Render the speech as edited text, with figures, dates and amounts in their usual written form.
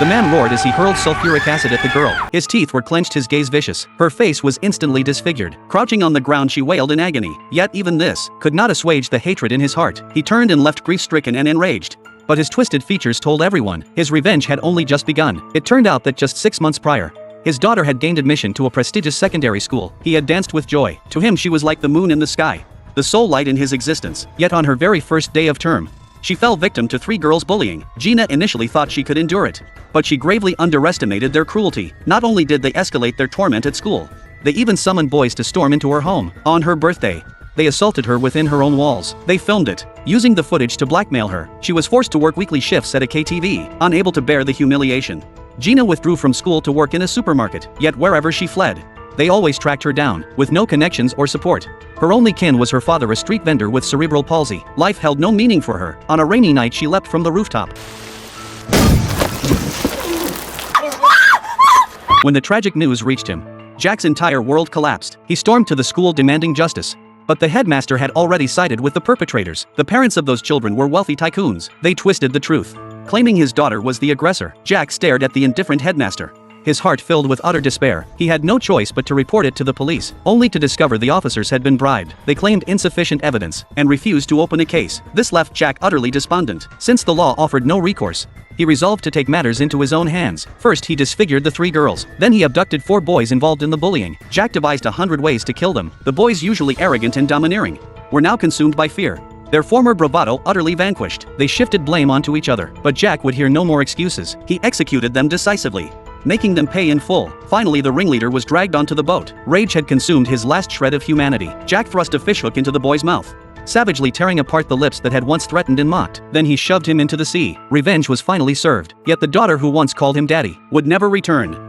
The man roared as he hurled sulfuric acid at the girl. His teeth were clenched, his gaze vicious. Her face was instantly disfigured. Crouching on the ground, she wailed in agony. Yet even this could not assuage the hatred in his heart. He turned and left, grief-stricken and enraged. But his twisted features told everyone his revenge had only just begun. It turned out that just 6 months prior, his daughter had gained admission to a prestigious secondary school. He had danced with joy. To him, she was like the moon in the sky, the sole light in his existence. Yet on her very first day of term, she fell victim to 3 girls' bullying. Gina initially thought she could endure it, but she gravely underestimated their cruelty. Not only did they escalate their torment at school, they even summoned boys to storm into her home. On her birthday, they assaulted her within her own walls. They filmed it, using the footage to blackmail her. She was forced to work weekly shifts at a KTV. Unable to bear the humiliation, Gina withdrew from school to work in a supermarket. Yet wherever she fled, they always tracked her down, with no connections or support. Her only kin was her father, a street vendor with cerebral palsy. Life held no meaning for her. On a rainy night, she leapt from the rooftop. When the tragic news reached him, Jack's entire world collapsed. He stormed to the school demanding justice. But the headmaster had already sided with the perpetrators. The parents of those children were wealthy tycoons. They twisted the truth, claiming his daughter was the aggressor. Jack stared at the indifferent headmaster, his heart filled with utter despair. He had no choice but to report it to the police, only to discover the officers had been bribed. They claimed insufficient evidence and refused to open a case. This left Jack utterly despondent. Since the law offered no recourse, he resolved to take matters into his own hands. First, he disfigured the 3 girls. Then he abducted 4 boys involved in the bullying. Jack devised 100 ways to kill them. The boys, usually arrogant and domineering, were now consumed by fear, their former bravado utterly vanquished. They shifted blame onto each other. But Jack would hear no more excuses. He executed them decisively, making them pay in full. Finally, the ringleader was dragged onto the boat. Rage had consumed his last shred of humanity. Jack thrust a fishhook into the boy's mouth, savagely tearing apart the lips that had once threatened and mocked. Then he shoved him into the sea. Revenge was finally served. Yet the daughter who once called him daddy would never return.